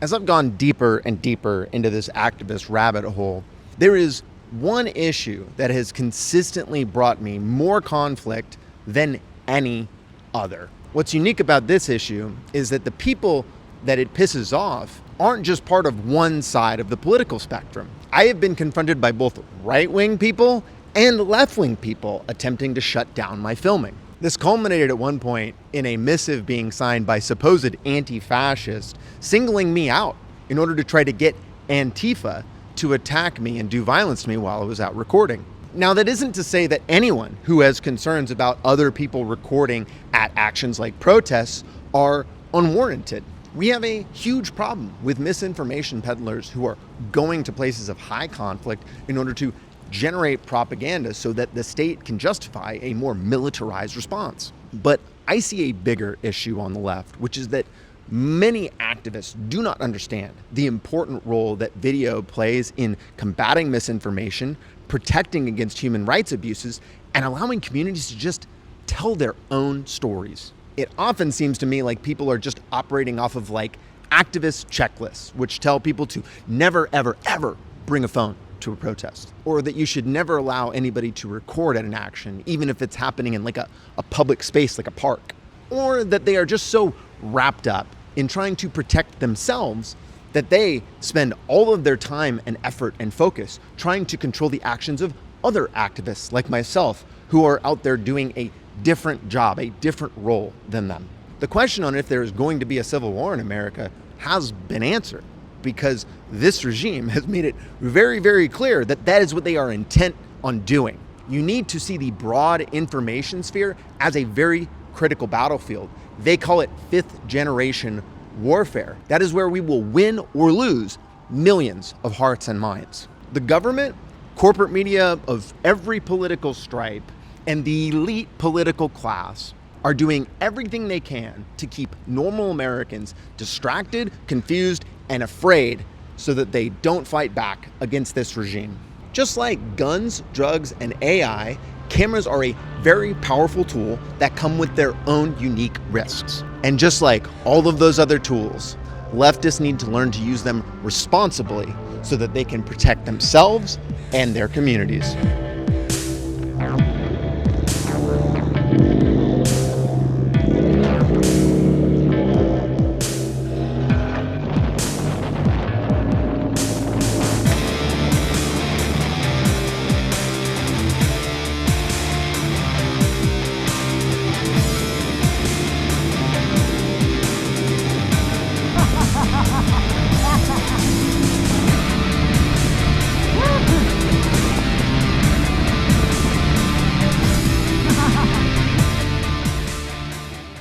As I've gone deeper and deeper into this activist rabbit hole, there is one issue that has consistently brought me more conflict than any other. What's unique about this issue is that the people that it pisses off aren't just part of one side of the political spectrum. I have been confronted by both right-wing people and left-wing people attempting to shut down my filming. This culminated at one point in a missive being signed by supposed anti-fascists singling me out in order to try to get Antifa to attack me and do violence to me while I was out recording. Now, that isn't to say that anyone who has concerns about other people recording at actions like protests are unwarranted. We have a huge problem with misinformation peddlers who are going to places of high conflict in order to generate propaganda so that the state can justify a more militarized response. But I see a bigger issue on the left, which is that many activists do not understand the important role that video plays in combating misinformation, protecting against human rights abuses, and allowing communities to just tell their own stories. It often seems to me like people are just operating off of like activist checklists, which tell people to never, ever, ever bring a phone to a protest, or that you should never allow anybody to record at an action, even if it's happening in like a public space like a park, or that they are just so wrapped up in trying to protect themselves that they spend all of their time and effort and focus trying to control the actions of other activists like myself who are out there doing a different job, a different role than them. The question on if there is going to be a civil war in America has been answered, because this regime has made it very, very clear that that is what they are intent on doing. You need to see the broad information sphere as a very critical battlefield. They call it fifth generation warfare. That is where we will win or lose millions of hearts and minds. The government, corporate media of every political stripe, and the elite political class are doing everything they can to keep normal Americans distracted, confused, and afraid so that they don't fight back against this regime. Just like guns, drugs, and AI, cameras are a very powerful tool that come with their own unique risks. And just like all of those other tools, leftists need to learn to use them responsibly so that they can protect themselves and their communities.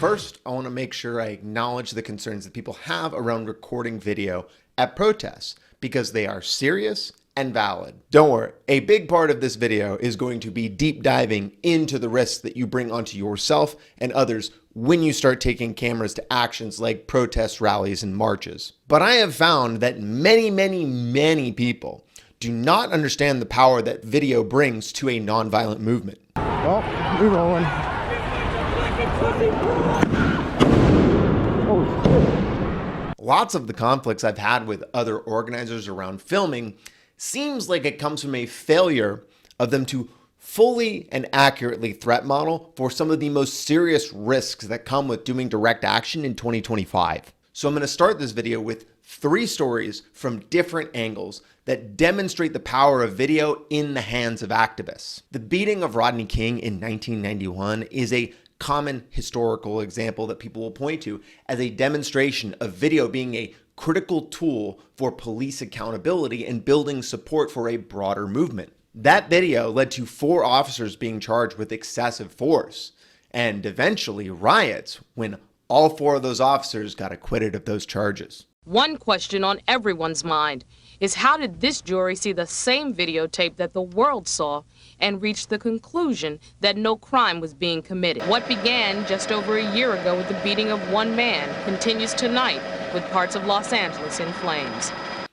First, I want to make sure I acknowledge the concerns that people have around recording video at protests, because they are serious and valid. Don't worry, a big part of this video is going to be deep diving into the risks that you bring onto yourself and others when you start taking cameras to actions like protest rallies and marches. But I have found that many people do not understand the power that video brings to a nonviolent movement. Well, we're rolling. Lots of the conflicts I've had with other organizers around filming seems like it comes from a failure of them to fully and accurately threat model for some of the most serious risks that come with doing direct action in 2025. So I'm going to start this video with 3 stories from different angles that demonstrate the power of video in the hands of activists. The beating of Rodney King in 1991 is a common historical example that people will point to as a demonstration of video being a critical tool for police accountability and building support for a broader movement. That video led to 4 officers being charged with excessive force and eventually riots when all 4 of those officers got acquitted of those charges. One question on everyone's mind is, how did this jury see the same videotape that the world saw and reach the conclusion that no crime was being committed? What began just over a year ago with the beating of one man continues tonight with parts of Los Angeles in flames.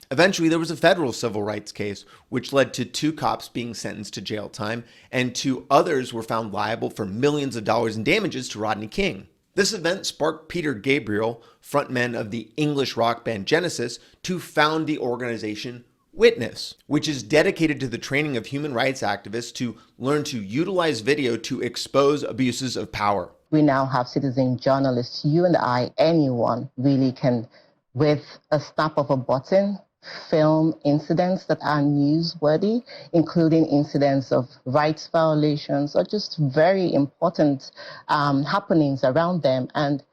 Eventually, there was a federal civil rights case which led to 2 cops being sentenced to jail time, and 2 others were found liable for millions of dollars in damages to Rodney King. This event sparked Peter Gabriel, frontman of the English rock band Genesis, to found the organization Witness, which is dedicated to the training of human rights activists to learn to utilize video to expose abuses of power. We now have citizen journalists, you and I, anyone really can, with a snap of a button, film incidents that are newsworthy, including incidents of rights violations or just very important happenings around them, and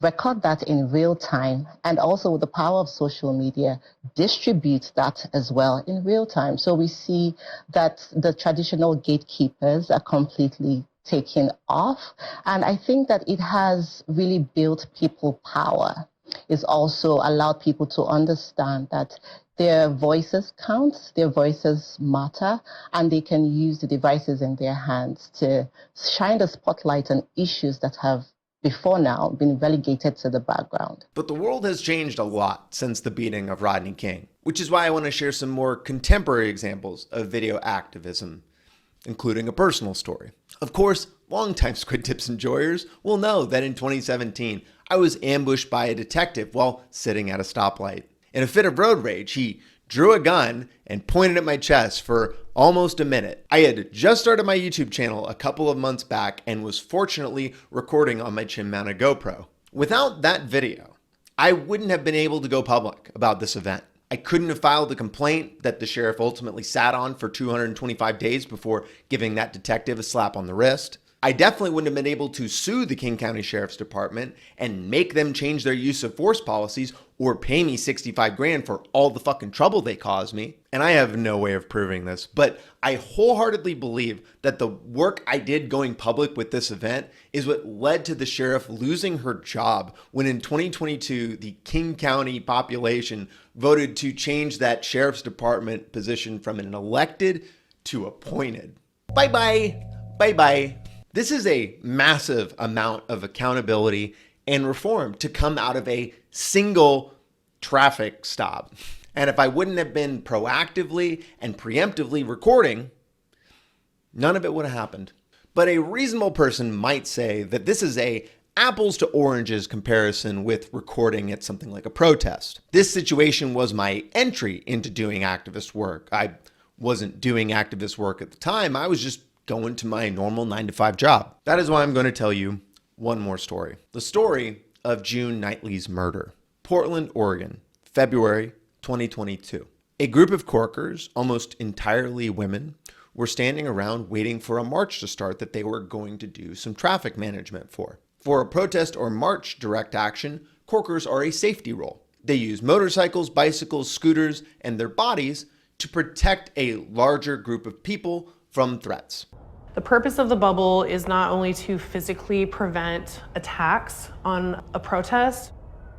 record that in real time, and also with the power of social media, distribute that as well in real time. So we see that the traditional gatekeepers are completely taken off. And I think that it has really built people power. It's also allowed people to understand that their voices count, their voices matter, and they can use the devices in their hands to shine the spotlight on issues that have before now been relegated to the background. But the world has changed a lot since the beating of Rodney King, which is why I want to share some more contemporary examples of video activism, including a personal story. Of course, longtime Squid Tips enjoyers will know that in 2017, I was ambushed by a detective while sitting at a stoplight. In a fit of road rage, he drew a gun and pointed at my chest for almost a minute. I had just started my YouTube channel a couple of months back and was fortunately recording on my chin-mounted GoPro. Without that video, I wouldn't have been able to go public about this event. I couldn't have filed the complaint that the sheriff ultimately sat on for 225 days before giving that detective a slap on the wrist. I definitely wouldn't have been able to sue the King County Sheriff's Department and make them change their use of force policies or pay me 65 grand for all the fucking trouble they caused me. And I have no way of proving this, but I wholeheartedly believe that the work I did going public with this event is what led to the sheriff losing her job when in 2022, the King County population voted to change that Sheriff's Department position from an elected to appointed. Bye-bye. Bye-bye. This is a massive amount of accountability and reform to come out of a single traffic stop. And if I wouldn't have been proactively and preemptively recording, none of it would have happened. But a reasonable person might say that this is a apples to oranges comparison with recording at something like a protest. This situation was my entry into doing activist work. I wasn't doing activist work at the time. I was just going to my normal 9-to-5 job. That is why I'm going to tell you one more story. The story of June Knightley's murder. Portland, Oregon, February 2022. A group of Corkers, almost entirely women, were standing around waiting for a march to start that they were going to do some traffic management for. For a protest or march direct action, Corkers are a safety role. They use motorcycles, bicycles, scooters, and their bodies to protect a larger group of people from threats. The purpose of the bubble is not only to physically prevent attacks on a protest,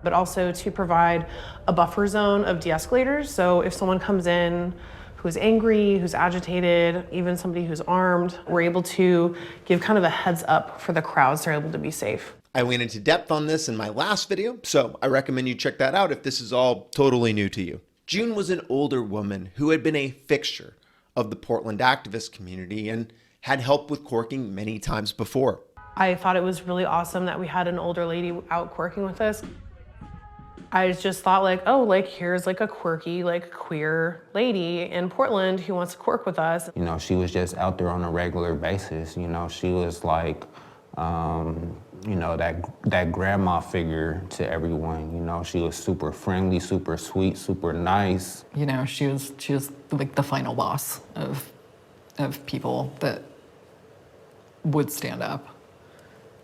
but also to provide a buffer zone of de-escalators. So if someone comes in who's angry, who's agitated, even somebody who's armed, we're able to give kind of a heads up for the crowds so they're able to be safe. I went into depth on this in my last video, so I recommend you check that out if this is all totally new to you. June was an older woman who had been a fixture of the Portland activist community and had helped with corking many times before. I thought it was really awesome that we had an older lady out corking with us. I just thought like, oh, like here's like a quirky, like queer lady in Portland who wants to cork with us. You know, she was just out there on a regular basis. You know, she was like, you know, that grandma figure to everyone. You know, she was super friendly, super sweet, super nice. You know, she was like the final boss of people that would stand up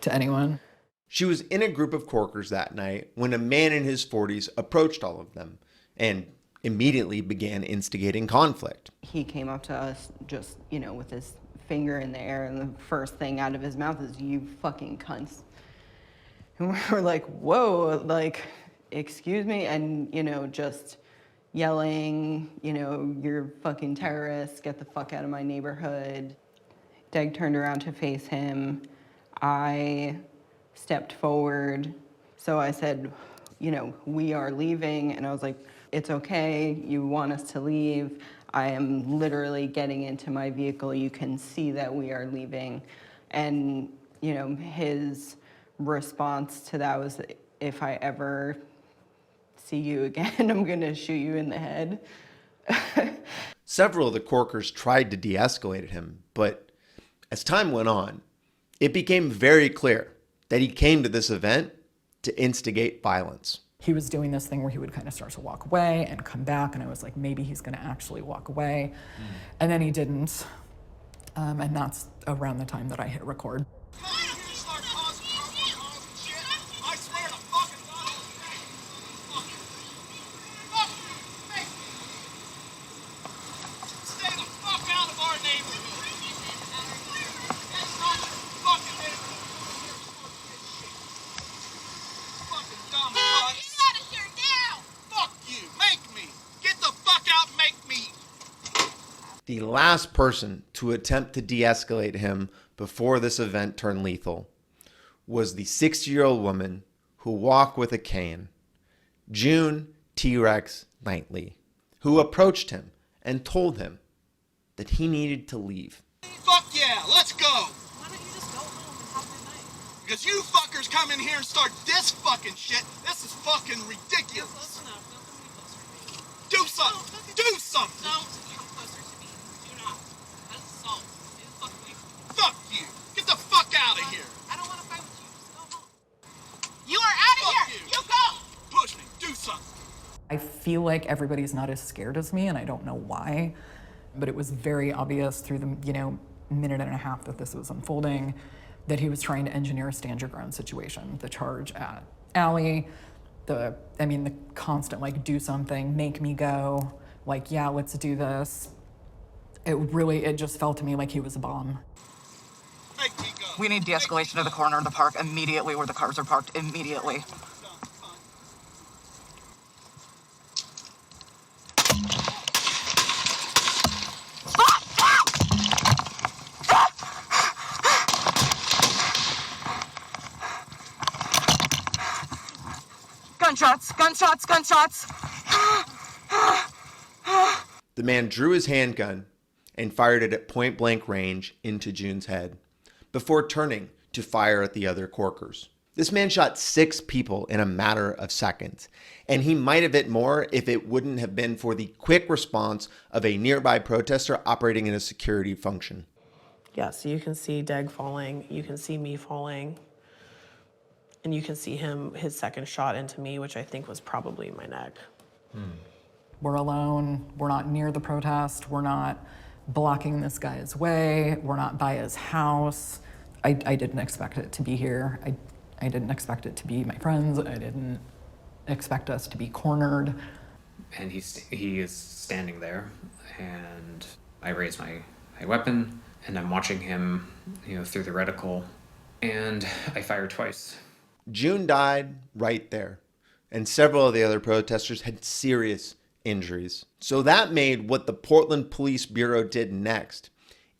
to anyone. She was in a group of corkers that night when a man in his 40s approached all of them and immediately began instigating conflict. He came up to us just, you know, with his finger in the air, and the first thing out of his mouth is, "You fucking cunts." And we were like, whoa, like, excuse me? And, you know, just yelling, you know, "You're fucking terrorists, get the fuck out of my neighborhood." Doug turned around to face him. I stepped forward. So I said, you know, "We are leaving." And I was like, "It's okay, you want us to leave. I am literally getting into my vehicle. You can see that we are leaving." And, you know, his response to that was, if I ever see you again, I'm gonna shoot you in the head. Several of the Corkers tried to de-escalate him, but as time went on, it became very clear that he came to this event to instigate violence. He was doing this thing where he would kind of start to walk away and come back, and I was like, maybe he's gonna actually walk away. And then he didn't. And that's around the time that I hit record. The last person to attempt to de-escalate him before this event turned lethal was the 60-year-old woman who walked with a cane, June T-Rex Knightley, who approached him and told him that he needed to leave. Fuck yeah, let's go! Why don't you just go home and have a good night? Because you fuckers come in here and start this fucking shit. This is fucking ridiculous. Do something! Do something! Don't come closer to me. Do not. That's assault. Fuck you! Get the fuck out of here! I don't want to fight with you. Just go home. You are out of here! You go! Push me! Do something! I feel like everybody's not as scared as me, and I don't know why, but it was very obvious through the minute and a half that this was unfolding that he was trying to engineer a stand your ground situation. The charge at Allie, the constant do something, make me go, yeah, let's do this. It just felt to me like he was a bomb. Make me go. We need de-escalation to the corner of the park immediately where the cars are parked immediately. Gunshots, gunshots, gunshots. The man drew his handgun and fired it at point-blank range into June's head before turning to fire at the other Corkers. This man shot 6 people in a matter of seconds, and he might have hit more if it wouldn't have been for the quick response of a nearby protester operating in a security function. Yeah, so you can see Deg falling, you can see me falling, and you can see his second shot into me, which I think was probably my neck. We're alone, we're not near the protest, we're not blocking this guy's way, we're not by his house. I didn't expect it to be here. I didn't expect it to be my friends. I didn't expect us to be cornered. And he is standing there, and I raise my weapon, and I'm watching him, through the reticle, and I fire twice. June died right there, and several of the other protesters had serious injuries. So that made what the Portland Police Bureau did next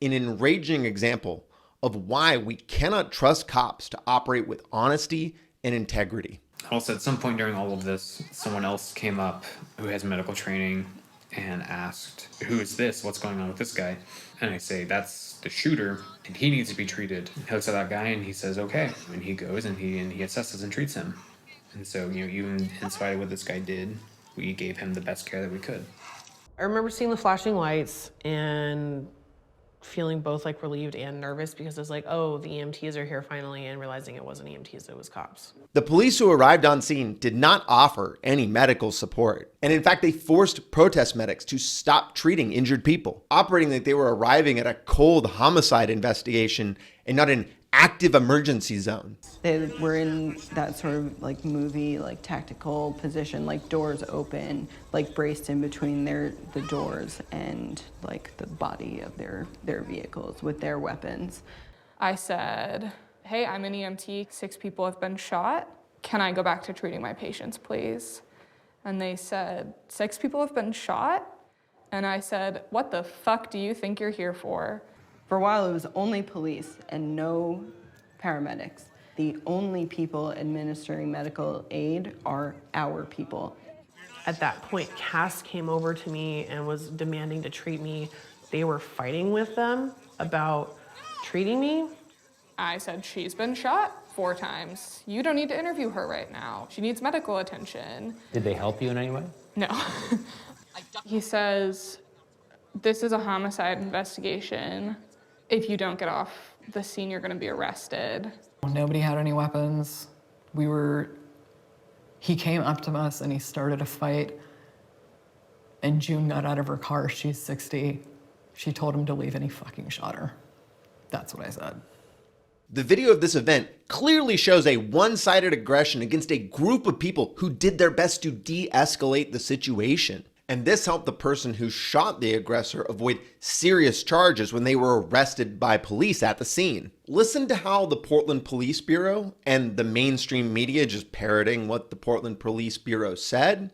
an enraging example of why we cannot trust cops to operate with honesty and integrity. Also, at some point during all of this, someone else came up who has medical training and asked, "Who is this? What's going on with this guy?" And I say, "That's the shooter, and he needs to be treated." He looks at that guy and he says, "Okay." And he goes and he assesses and treats him. And so, even in spite of what this guy did, we gave him the best care that we could. I remember seeing the flashing lights and feeling both relieved and nervous because it was oh, the EMTs are here finally, and realizing it wasn't EMTs, it was cops. The police who arrived on scene did not offer any medical support. And in fact, they forced protest medics to stop treating injured people, operating like they were arriving at a cold homicide investigation and not an active emergency zone. They were in that sort of movie, tactical position, doors open, braced in between the doors and the body of their vehicles with their weapons. I said, "Hey, I'm an EMT. 6 people have been shot. Can I go back to treating my patients, please?" And they said, "6 people have been shot?" And I said, "What the fuck do you think you're here for?" For a while, it was only police and no paramedics. The only people administering medical aid are our people. At that point, Cass came over to me and was demanding to treat me. They were fighting with them about treating me. I said, "She's been shot. 4 times. You don't need to interview her right now. She needs medical attention. Did they help you in any way? No. He says, this is a homicide investigation. If you don't get off the scene, you're gonna be arrested. Nobody had any weapons. He came up to us and he started a fight. And June got out of her car. She's 60. She told him to leave and he fucking shot her. That's what I said. The video of this event clearly shows a one-sided aggression against a group of people who did their best to de-escalate the situation. And this helped the person who shot the aggressor avoid serious charges when they were arrested by police at the scene. Listen to how the Portland Police Bureau and the mainstream media, just parroting what the Portland Police Bureau said,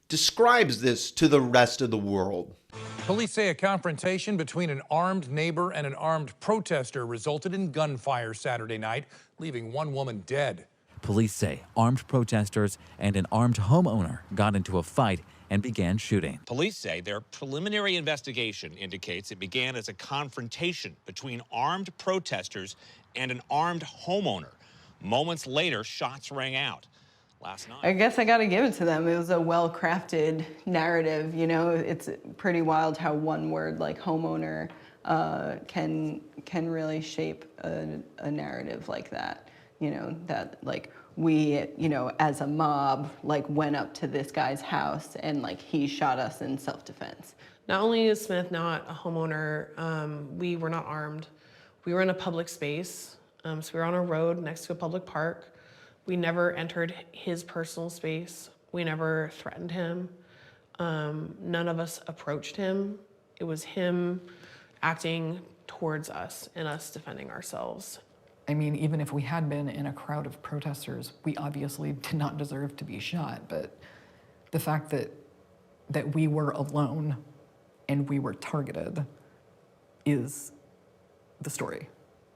describes this to the rest of the world. Police say a confrontation between an armed neighbor and an armed protester resulted in gunfire Saturday night, leaving one woman dead. Police say armed protesters and an armed homeowner got into a fight and began shooting. Police say their preliminary investigation indicates it began as a confrontation between armed protesters and an armed homeowner. Moments later, shots rang out. Last night, I guess I gotta give it to them. It was a well-crafted narrative. You know, it's pretty wild how one word like homeowner can really shape a narrative like that. You know, that like we, you know, as a mob, like went up to this guy's house and like he shot us in self-defense. Not only is Smith not a homeowner, we were not armed. We were in a public space, so we were on a road next to a public park. We never entered his personal space. We never threatened him. None of us approached him. It was him acting towards us and us defending ourselves. I mean, even if we had been in a crowd of protesters, we obviously did not deserve to be shot, but the fact that we were alone and we were targeted is the story.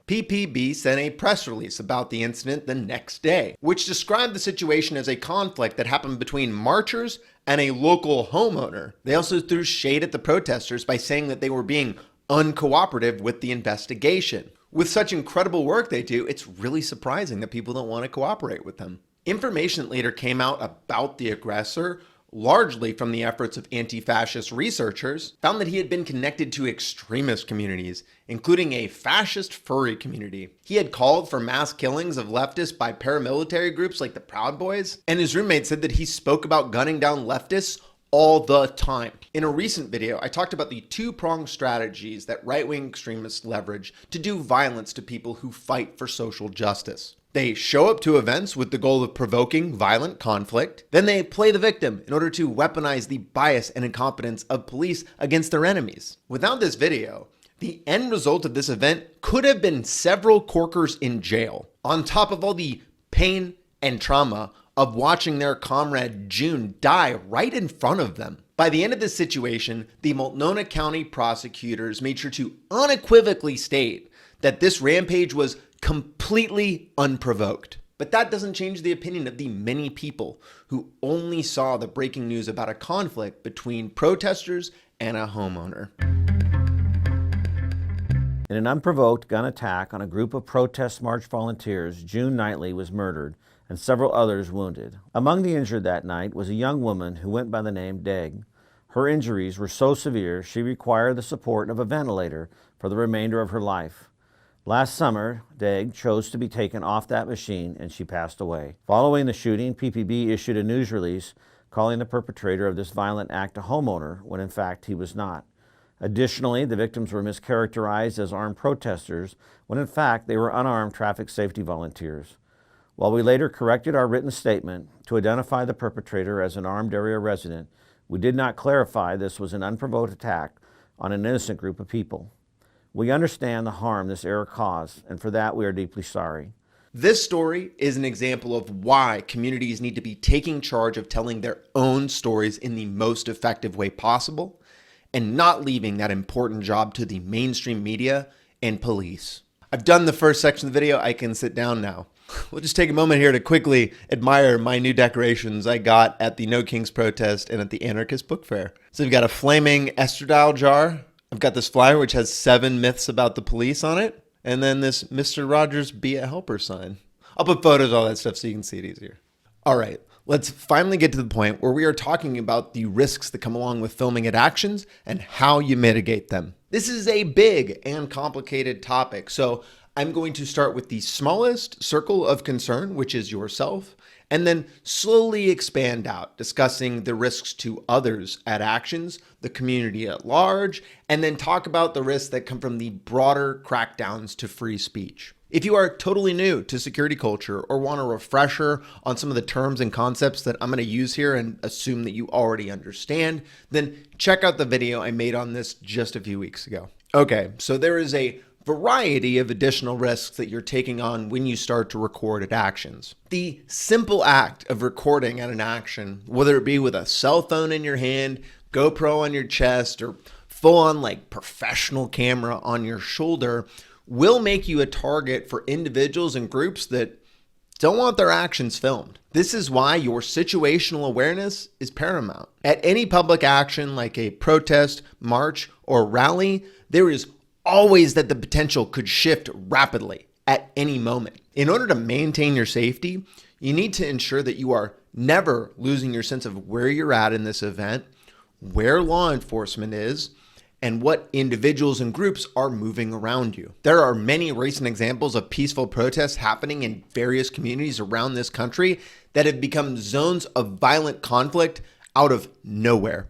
PPB sent a press release about the incident the next day, which described the situation as a conflict that happened between marchers and a local homeowner. They also threw shade at the protesters by saying that they were being uncooperative with the investigation. With such incredible work they do, it's really surprising that people don't want to cooperate with them. Information later came out about the aggressor, largely from the efforts of anti-fascist researchers, found that he had been connected to extremist communities, including a fascist furry community. He had called for mass killings of leftists by paramilitary groups like the Proud Boys, and his roommate said that he spoke about gunning down leftists all the time. In a recent video, I talked about the two-pronged strategies that right-wing extremists leverage to do violence to people who fight for social justice. They show up to events with the goal of provoking violent conflict. Then they play the victim in order to weaponize the bias and incompetence of police against their enemies. Without this video, the end result of this event could have been several Corkers in jail, on top of all the pain and trauma of watching their comrade June die right in front of them. By the end of this situation, the Multnomah County prosecutors made sure to unequivocally state that this rampage was completely unprovoked. But that doesn't change the opinion of the many people who only saw the breaking news about a conflict between protesters and a homeowner. In an unprovoked gun attack on a group of protest march volunteers, June Knightley was murdered and several others wounded. Among the injured that night was a young woman who went by the name Deg. Her injuries were so severe she required the support of a ventilator for the remainder of her life. Last summer, Deg chose to be taken off that machine and she passed away. Following the shooting, PPB issued a news release calling the perpetrator of this violent act a homeowner when in fact he was not. Additionally, the victims were mischaracterized as armed protesters when in fact they were unarmed traffic safety volunteers. While we later corrected our written statement to identify the perpetrator as an armed area resident, we did not clarify this was an unprovoked attack on an innocent group of people. We understand the harm this error caused, and for that we are deeply sorry. This story is an example of why communities need to be taking charge of telling their own stories in the most effective way possible, and not leaving that important job to the mainstream media and police. I've done the first section of the video. I can sit down now. We'll just take a moment here to quickly admire my new decorations I got at the No Kings protest and at the Anarchist Book Fair. So we've got a flaming estradiol jar. I've got this flyer which has 7 myths about the police on it. And then this Mr. Rogers be a helper sign. I'll put photos, all that stuff, so you can see it easier. All right, let's finally get to the point where we are talking about the risks that come along with filming at actions and how you mitigate them. This is a big and complicated topic, so I'm going to start with the smallest circle of concern, which is yourself, and then slowly expand out, discussing the risks to others at actions, the community at large, and then talk about the risks that come from the broader crackdowns to free speech. If you are totally new to security culture or want a refresher on some of the terms and concepts that I'm going to use here and assume that you already understand, then check out the video I made on this just a few weeks ago. Okay, so there is a variety of additional risks that you're taking on when you start to record at actions. The simple act of recording at an action, whether it be with a cell phone in your hand, GoPro on your chest, or full on like professional camera on your shoulder, will make you a target for individuals and groups that don't want their actions filmed. This is why your situational awareness is paramount. At any public action like a protest, march, or rally, there is always that the potential could shift rapidly at any moment. In order to maintain your safety, you need to ensure that you are never losing your sense of where you're at in this event, where law enforcement is, and what individuals and groups are moving around you. There are many recent examples of peaceful protests happening in various communities around this country that have become zones of violent conflict out of nowhere.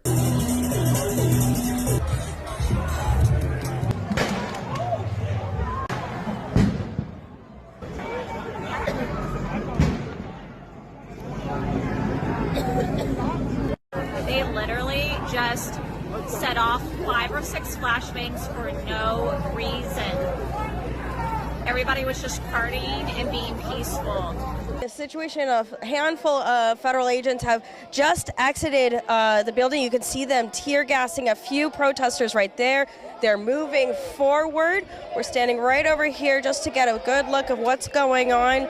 They literally just set off 5 or 6 flashbangs for no reason. Everybody was just partying and being peaceful. The situation of a handful of federal agents have just exited the building. You can see them tear gassing a few protesters right there. They're moving forward. We're standing right over here just to get a good look of what's going on.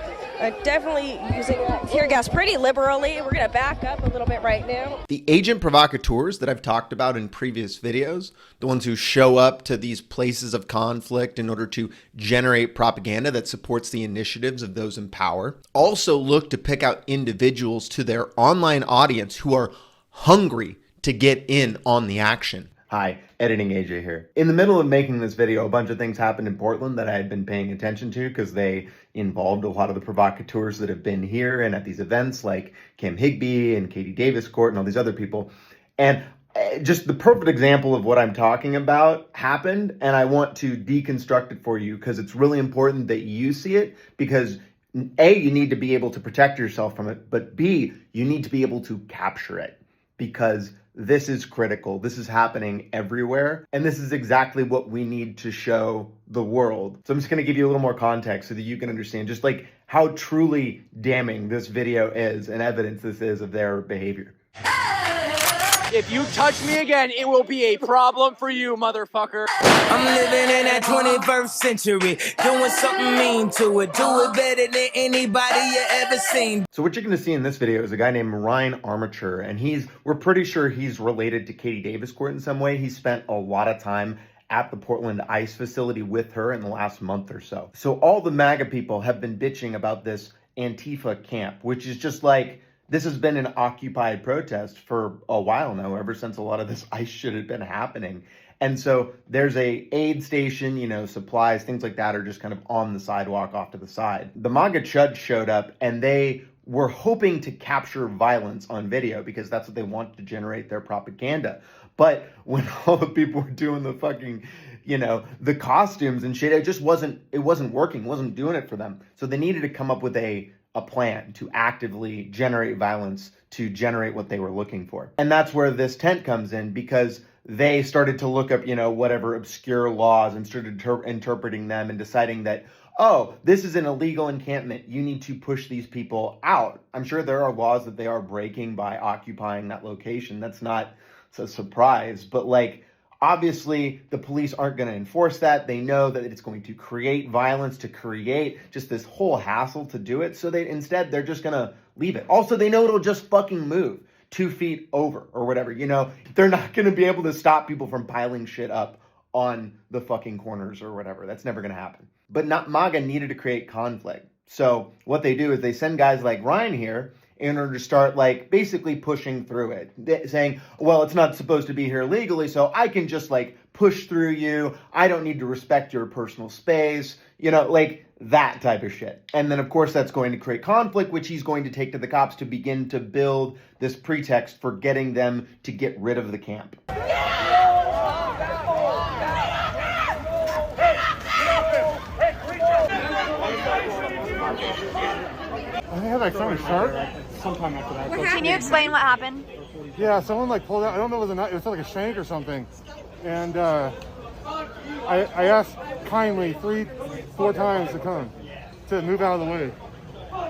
Definitely using tear gas pretty liberally. We're going to back up a little bit right now. The agent provocateurs that I've talked about in previous videos, the ones who show up to these places of conflict in order to generate propaganda that supports the initiatives of those in power, also look to pick out individuals to their online audience who are hungry to get in on the action. Hi, editing AJ here. In the middle of making this video, a bunch of things happened in Portland that I had been paying attention to because they involved a lot of the provocateurs that have been here and at these events like Kim Higbee and Katie Davis Court and all these other people. And just the perfect example of what I'm talking about happened, and I want to deconstruct it for you because it's really important that you see it, because A, you need to be able to protect yourself from it, but B, you need to be able to capture it, because this is critical. This is happening everywhere, and this is exactly what we need to show the world. So I'm just going to give you a little more context so that you can understand just like how truly damning this video is and evidence this is of their behavior. If you touch me again, it will be a problem for you, motherfucker. I'm living in that 21st century, doing something mean to it. Do it better than anybody you ever seen. So what you're going to see in this video is a guy named Ryan Armature, and we're pretty sure he's related to Katie Davis Court in some way. He spent a lot of time at the Portland ICE facility with her in the last month or so. So all the MAGA people have been bitching about this Antifa camp, which is just like, this has been an occupied protest for a while now, ever since a lot of this ICE shit had been happening. And so there's a aid station, supplies, things like that are just kind of on the sidewalk off to the side. The MAGA chuds showed up and they were hoping to capture violence on video because that's what they want to generate their propaganda. But when all the people were doing the fucking, the costumes and shit, it wasn't working, wasn't doing it for them. So they needed to come up with a plan to actively generate violence, to generate what they were looking for. And that's where this tent comes in, because they started to look up, whatever obscure laws and started interpreting them and deciding that, oh, this is an illegal encampment. You need to push these people out. I'm sure there are laws that they are breaking by occupying that location. That's not a surprise, but obviously, the police aren't going to enforce that. They know that it's going to create violence, to create just this whole hassle to do it. So they're just going to leave it. Also, they know it'll just fucking move 2 feet over or whatever. They're not going to be able to stop people from piling shit up on the fucking corners or whatever. That's never going to happen. But MAGA needed to create conflict. So what they do is they send guys like Ryan here in order to start like basically pushing through it, saying, well, it's not supposed to be here legally, so I can just like push through you. I don't need to respect your personal space, you know, like that type of shit. And then of course that's going to create conflict, which he's going to take to the cops to begin to build this pretext for getting them to get rid of the camp. I had like something sharp sometime after that. Can you explain what happened? Yeah, someone like pulled out, I don't know if it was a knife, it was like a shank or something. And I asked kindly 3-4 times to come, to move out of the way. I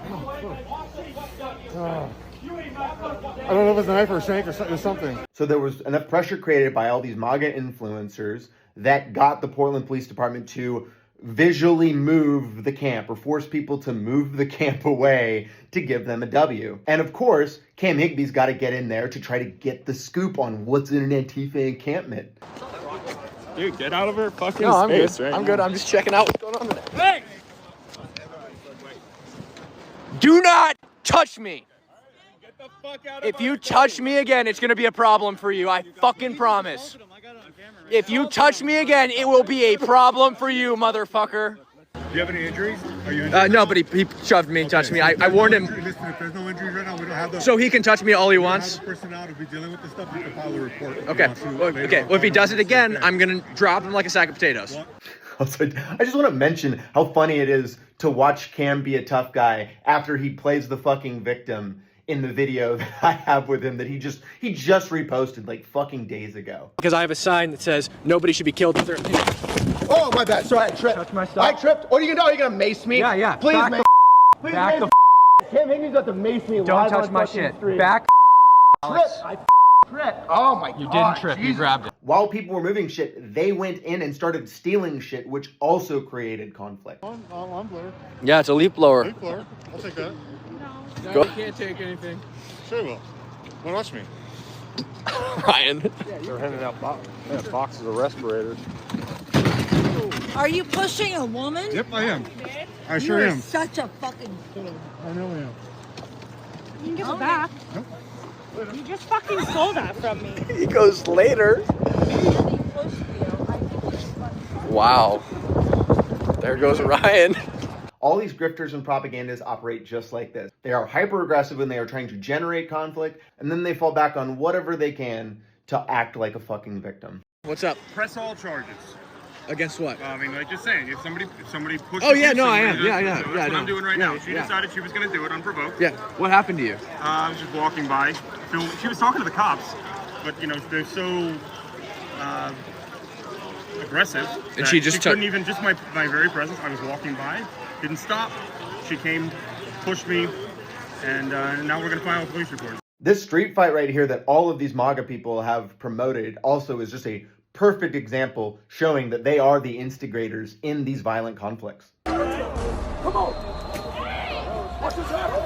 don't know if it was a knife or a shank or something. So there was enough pressure created by all these MAGA influencers that got the Portland Police Department to visually move the camp or force people to move the camp away to give them a W. And of course, Cam Higby's got to get in there to try to get the scoop on what's in an Antifa encampment. Dude, get out of her fucking No, I'm space good. right I'm now. good. I'm just checking out what's going on today. Hey! Do not touch me. If you touch me again, it's gonna be a problem for you. I fucking promise. If you touch me again, it will be a problem for you, motherfucker. Do you have any injuries? Are you injured? No, but he shoved me, touched me. I warned him. Listen, if there's no injuries right now, we don't have the... So he can touch me all he wants? We don't have the personnel to be dealing with this stuff. You can file a report. Okay. Well, if he does it again, I'm gonna drop him like a sack of potatoes. Also, I just want to mention how funny it is to watch Cam be a tough guy after he plays the fucking victim in the video that I have with him that he just reposted like fucking days ago. Because I have a sign that says nobody should be killed with their opinion. Oh, my bad. Sorry, I tripped. Touch my stuff. I tripped. What are you gonna do? Are you gonna mace me? Yeah. Please, Back man. Please, Back mace Cam Higgins got to mace me. Don't live touch on my fucking shit. stream. Back. I tripped. Oh my god. You didn't trip. You grabbed it. While people were moving shit, they went in and started stealing shit, which also created conflict. I'm blower. Yeah, it's a leaf blower. Leaf blower. I'll take that. No, you can't take anything. Sure will. Wanna watch me? Ryan. They're handing out boxes of respirators. Are you pushing a woman? Yep, I am. I sure am. You're such a fucking... I know I am. You can give it back. Nope. You just fucking stole that from me. He goes later. Wow. There goes Ryan. All these grifters and propagandists operate just like this. They are hyper aggressive when they are trying to generate conflict, and then they fall back on whatever they can to act like a fucking victim. What's up? Press all charges. Against what? I mean, like just saying, if somebody pushes. Oh, yeah, you, no, I somebody am. does- Yeah, so that's what no. I'm doing right Yeah, now. She yeah. decided she was going to do it unprovoked. Yeah. What happened to you? I was just walking by, filming. She was talking to the cops, but you know they're so aggressive. And that she just took- couldn't even, just my very presence. I was walking by, didn't stop. She came, pushed me, and now we're going to file a police report. This street fight right here that all of these MAGA people have promoted also is just a perfect example showing that they are the instigators in these violent conflicts. Come on. What's this happening?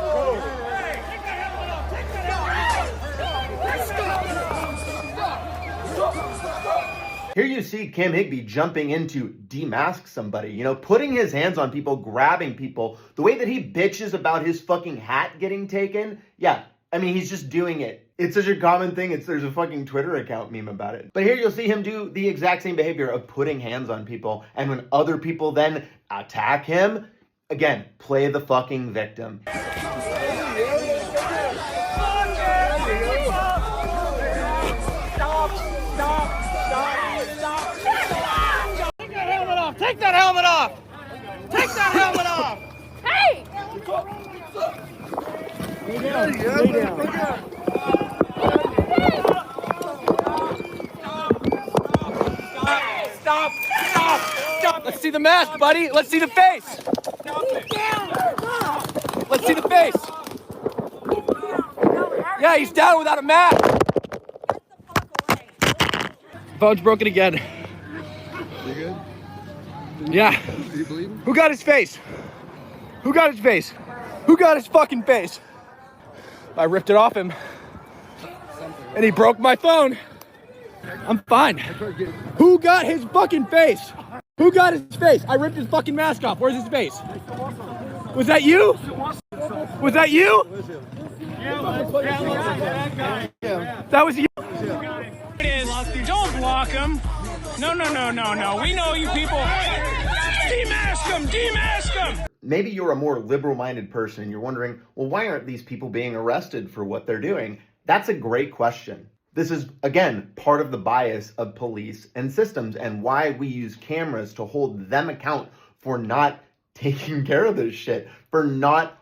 Here you see Cam Higby jumping in to demask somebody, you know, putting his hands on people, grabbing people. The way that he bitches about his fucking hat getting taken, yeah, I mean, he's just doing it. It's such a common thing. There's a fucking Twitter account meme about it. But here you'll see him do the exact same behavior of putting hands on people. And when other people then attack him, again, play the fucking victim. Take that helmet off! Take that helmet off! Hey! Lay down. Stop! Let's see the mask, buddy. Let's see the face. Let's see the face. Yeah, he's down without a mask. Phone's broken again. You good? Yeah. Do you believe him? Who got his face? Who got his face? Who got his fucking face? I ripped it off him. And he broke my phone. I'm fine. Who got his fucking face? Who got his face? I ripped his fucking mask off. Where's his face? Was that you? Was that you? That was you. It is. Don't block him. No. We know you people. Demask him. Demask him. Maybe you're a more liberal-minded person and you're wondering, well, why aren't these people being arrested for what they're doing? That's a great question. This is, again, part of the bias of police and systems and why we use cameras to hold them account for not taking care of this shit, for not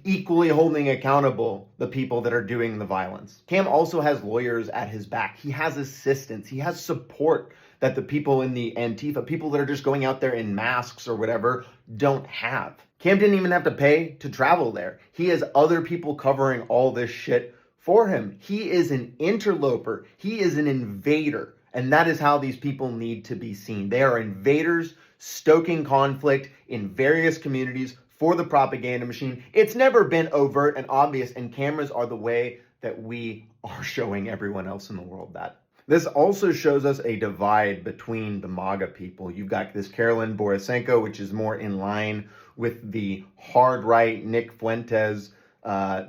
equally holding accountable the people that are doing the violence. Cam also has lawyers at his back. He has assistants. He has support that the people in the Antifa, people that are just going out there in masks or whatever, don't have. Cam didn't even have to pay to travel there. He has other people covering all this shit for him. He is an interloper. He is an invader. And that is how these people need to be seen. They are invaders stoking conflict in various communities for the propaganda machine. It's never been overt and obvious, and cameras are the way that we are showing everyone else in the world that. This also shows us a divide between the MAGA people. You've got this Carolyn Borisenko, which is more in line with the hard right Nick Fuentes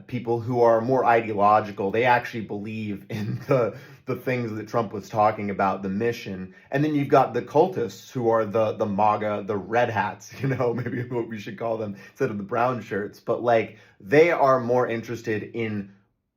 people who are more ideological. They actually believe in the things that Trump was talking about, the mission. And then you've got the cultists who are the MAGA, the red hats, you know, maybe what we should call them instead of the brown shirts. But like, they are more interested in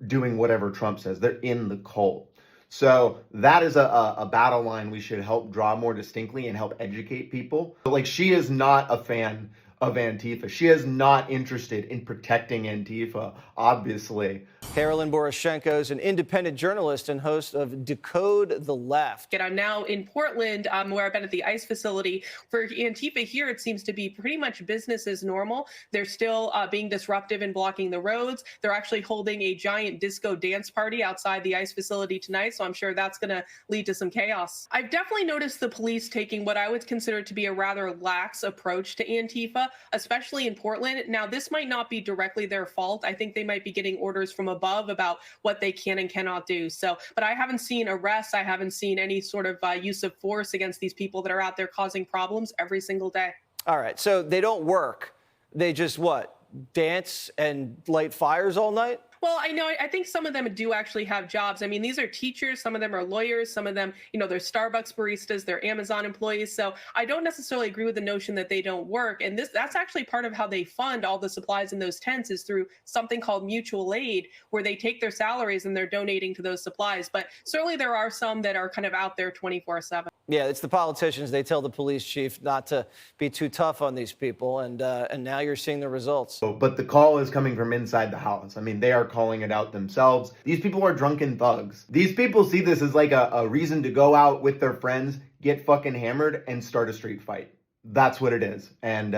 doing whatever Trump says. They're in the cult. So that is a battle line we should help draw more distinctly and help educate people. But like, she is not a fan of Antifa. She is not interested in protecting Antifa, obviously. Carolyn Borisenko is an independent journalist and host of Decode the Left. And I'm now in Portland, where I've been at the ICE facility. For Antifa here, it seems to be pretty much business as normal. They're still being disruptive and blocking the roads. They're actually holding a giant disco dance party outside the ICE facility tonight, so I'm sure that's going to lead to some chaos. I've definitely noticed the police taking what I would consider to be a rather lax approach to Antifa, especially in Portland. Now, this might not be directly their fault. I think they might be getting orders from above about what they can and cannot do. So, but I haven't seen arrests. I haven't seen any sort of use of force against these people that are out there causing problems every single day. All right, so they don't work. They just what? Dance and light fires all night? Well, I think some of them do actually have jobs. I mean, these are teachers. Some of them are lawyers. Some of them, they're Starbucks baristas. They're Amazon employees. So I don't necessarily agree with the notion that they don't work. And that's actually part of how they fund all the supplies in those tents is through something called mutual aid, where they take their salaries and they're donating to those supplies. But certainly there are some that are kind of out there 24/7. Yeah, it's the politicians. They tell the police chief not to be too tough on these people, and now you're seeing the results. But the call is coming from inside the house. I mean, they are calling it out themselves. These people are drunken thugs. These people see this as like a reason to go out with their friends, get fucking hammered, and start a street fight. That's what it is. And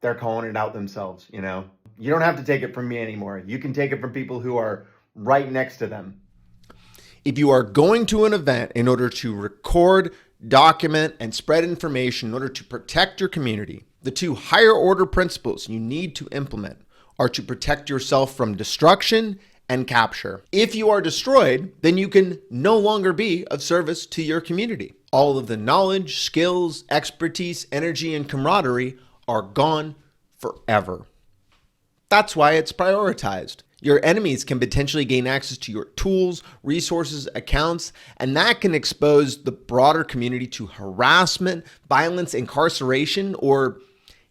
they're calling it out themselves, You don't have to take it from me anymore. You can take it from people who are right next to them. If you are going to an event in order to record, document, and spread information in order to protect your community, the two higher order principles you need to implement are to protect yourself from destruction and capture. If you are destroyed, then you can no longer be of service to your community. All of the knowledge, skills, expertise, energy, and camaraderie are gone forever. That's why it's prioritized. Your enemies can potentially gain access to your tools, resources, accounts, and that can expose the broader community to harassment, violence, incarceration, or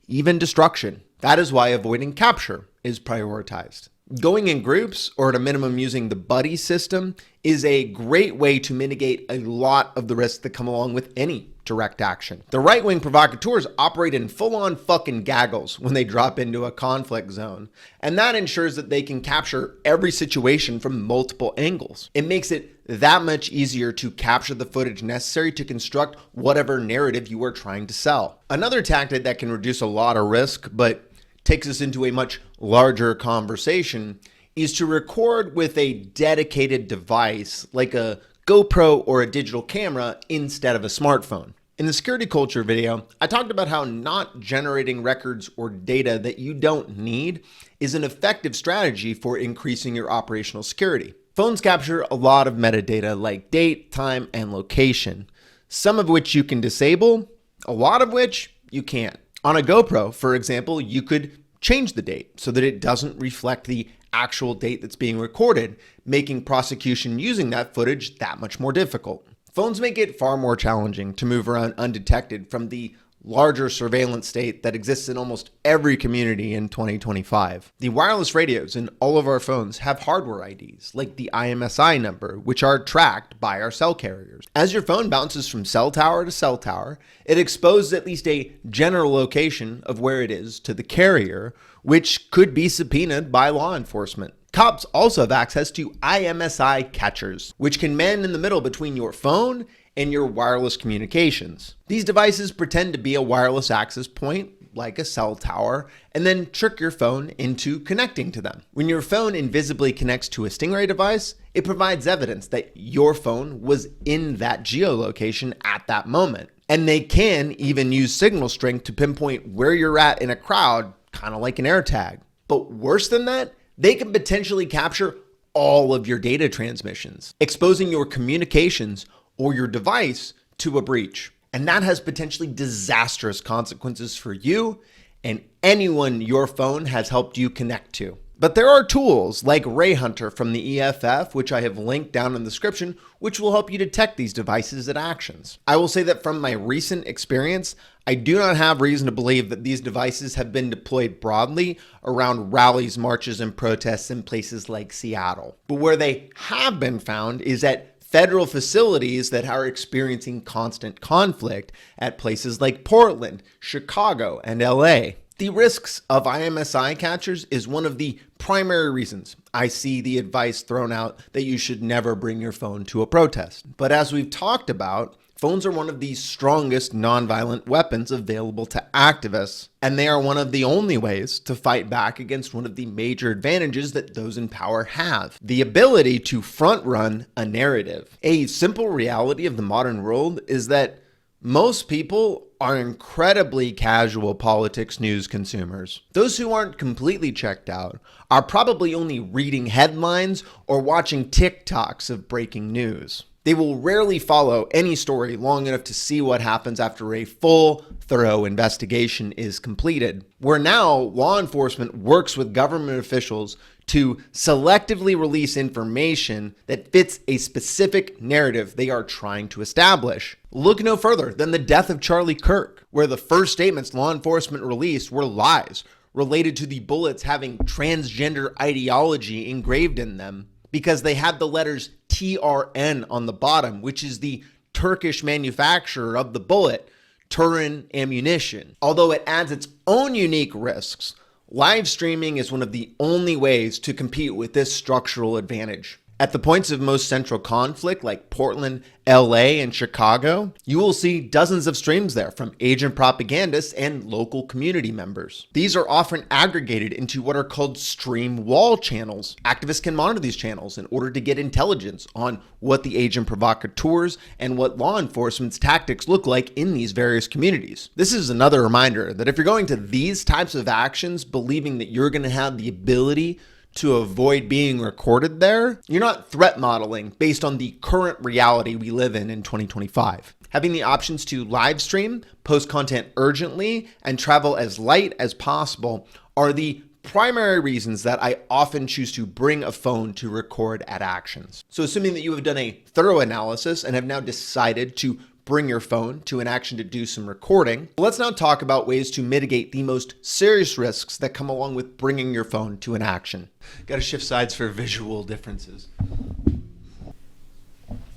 even destruction. That is why avoiding capture is prioritized. Going in groups, or at a minimum using the buddy system, is a great way to mitigate a lot of the risks that come along with any direct action. The right-wing provocateurs operate in full-on fucking gaggles when they drop into a conflict zone, and that ensures that they can capture every situation from multiple angles. It makes it that much easier to capture the footage necessary to construct whatever narrative you are trying to sell. Another tactic that can reduce a lot of risk, but takes us into a much larger conversation, is to record with a dedicated device like a GoPro or a digital camera instead of a smartphone. In the security culture video, I talked about how not generating records or data that you don't need is an effective strategy for increasing your operational security. Phones capture a lot of metadata like date, time, and location, some of which you can disable, a lot of which you can't. On a GoPro, for example, you could change the date so that it doesn't reflect the actual date that's being recorded, making prosecution using that footage that much more difficult. Phones make it far more challenging to move around undetected from the larger surveillance state that exists in almost every community in 2025. The wireless radios in all of our phones have hardware IDs, like the IMSI number, which are tracked by our cell carriers. As your phone bounces from cell tower to cell tower, it exposes at least a general location of where it is to the carrier, which could be subpoenaed by law enforcement. Cops also have access to IMSI catchers, which can man in the middle between your phone and your wireless communications. These devices pretend to be a wireless access point, like a cell tower, and then trick your phone into connecting to them. When your phone invisibly connects to a Stingray device, it provides evidence that your phone was in that geolocation at that moment. And they can even use signal strength to pinpoint where you're at in a crowd, kind of like an AirTag. But worse than that, they can potentially capture all of your data transmissions, exposing your communications or your device to a breach. And that has potentially disastrous consequences for you and anyone your phone has helped you connect to. But there are tools like Ray Hunter from the EFF, which I have linked down in the description, which will help you detect these devices and actions. I will say that from my recent experience, I do not have reason to believe that these devices have been deployed broadly around rallies, marches, and protests in places like Seattle. But where they have been found is at federal facilities that are experiencing constant conflict at places like Portland, Chicago, and LA. The risks of IMSI catchers is one of the primary reasons I see the advice thrown out that you should never bring your phone to a protest. But as we've talked about, phones are one of the strongest nonviolent weapons available to activists, and they are one of the only ways to fight back against one of the major advantages that those in power have: the ability to front run a narrative. A simple reality of the modern world is that most people are incredibly casual politics news consumers. Those who aren't completely checked out are probably only reading headlines or watching TikToks of breaking news. They will rarely follow any story long enough to see what happens after a full, thorough investigation is completed. Where now law enforcement works with government officials to selectively release information that fits a specific narrative they are trying to establish. Look no further than the death of Charlie Kirk, where the first statements law enforcement released were lies related to the bullets having transgender ideology engraved in them, because they had the letters TRN on the bottom, which is the Turkish manufacturer of the bullet, Turin Ammunition. Although it adds its own unique risks, live streaming is one of the only ways to compete with this structural advantage. At the points of most central conflict, like Portland, LA, and Chicago, you will see dozens of streams there from agent propagandists and local community members. These are often aggregated into what are called stream wall channels. Activists can monitor these channels in order to get intelligence on what the agent provocateurs and what law enforcement's tactics look like in these various communities. This is another reminder that if you're going to these types of actions believing that you're going to have the ability to avoid being recorded there, you're not threat modeling based on the current reality we live in 2025. Having the options to live stream, post content urgently, and travel as light as possible are the primary reasons that I often choose to bring a phone to record at actions. So assuming that you have done a thorough analysis and have now decided to bring your phone to an action to do some recording, let's now talk about ways to mitigate the most serious risks that come along with bringing your phone to an action. Got to shift sides for visual differences.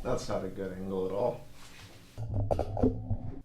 That's not a good angle at all.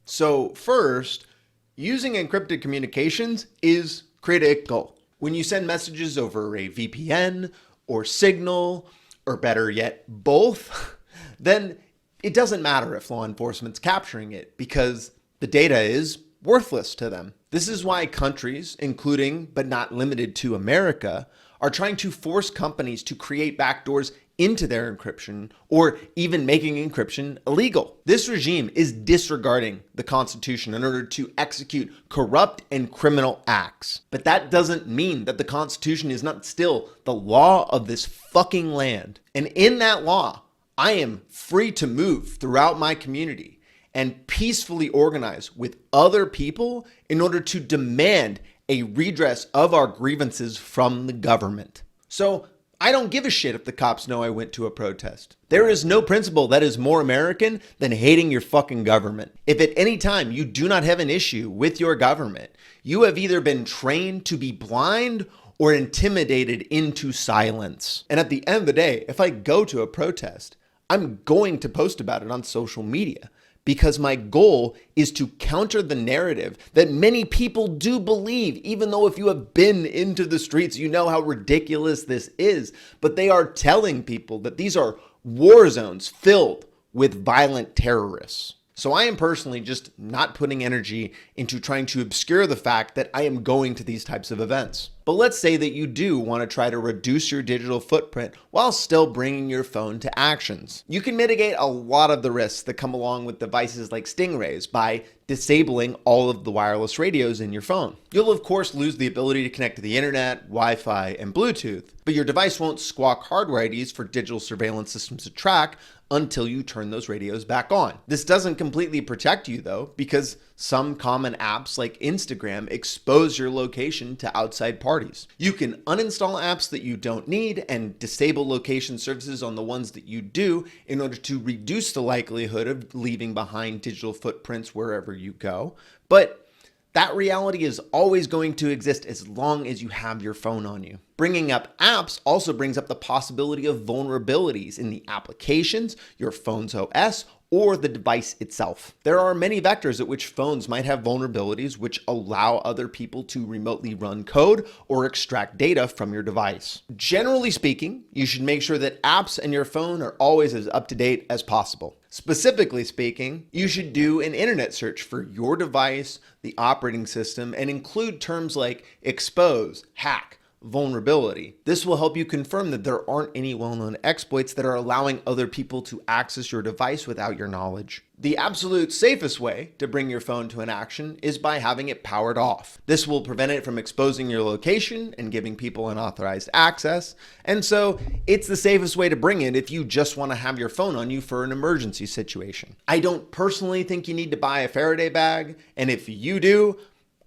So first, using encrypted communications is critical. When you send messages over a VPN or Signal, or better yet, both, then it doesn't matter if law enforcement's capturing it because the data is worthless to them. This is why countries, including but not limited to America, are trying to force companies to create backdoors into their encryption or even making encryption illegal. This regime is disregarding the Constitution in order to execute corrupt and criminal acts. But that doesn't mean that the Constitution is not still the law of this fucking land. And in that law, I am free to move throughout my community and peacefully organize with other people in order to demand a redress of our grievances from the government. So I don't give a shit if the cops know I went to a protest. There is no principle that is more American than hating your fucking government. If at any time you do not have an issue with your government, you have either been trained to be blind or intimidated into silence. And at the end of the day, if I go to a protest, I'm going to post about it on social media, because my goal is to counter the narrative that many people do believe, even though if you have been into the streets, you know how ridiculous this is. But they are telling people that these are war zones filled with violent terrorists. So I am personally just not putting energy into trying to obscure the fact that I am going to these types of events. But let's say that you do want to try to reduce your digital footprint while still bringing your phone to actions. You can mitigate a lot of the risks that come along with devices like Stingrays by disabling all of the wireless radios in your phone. You'll of course lose the ability to connect to the internet, Wi-Fi, and Bluetooth, but your device won't squawk hardware IDs for digital surveillance systems to track until you turn those radios back on. This doesn't completely protect you though, because some common apps like Instagram expose your location to outside parties. You can uninstall apps that you don't need and disable location services on the ones that you do in order to reduce the likelihood of leaving behind digital footprints wherever you go. But that reality is always going to exist as long as you have your phone on you. Bringing up apps also brings up the possibility of vulnerabilities in the applications, your phone's OS, or the device itself. There are many vectors at which phones might have vulnerabilities which allow other people to remotely run code or extract data from your device. Generally speaking, you should make sure that apps in your phone are always as up to date as possible. Specifically speaking, you should do an internet search for your device, the operating system, and include terms like expose, hack, vulnerability. This will help you confirm that there aren't any well-known exploits that are allowing other people to access your device without your knowledge. The absolute safest way to bring your phone to an action is by having it powered off. This will prevent it from exposing your location and giving people unauthorized access. And so it's the safest way to bring it if you just want to have your phone on you for an emergency situation. I don't personally think you need to buy a Faraday bag. And if you do,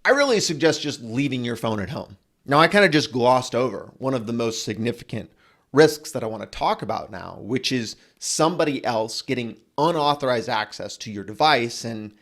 I really suggest just leaving your phone at home. Now, I kind of just glossed over one of the most significant risks that I want to talk about now, which is somebody else getting unauthorized access to your device and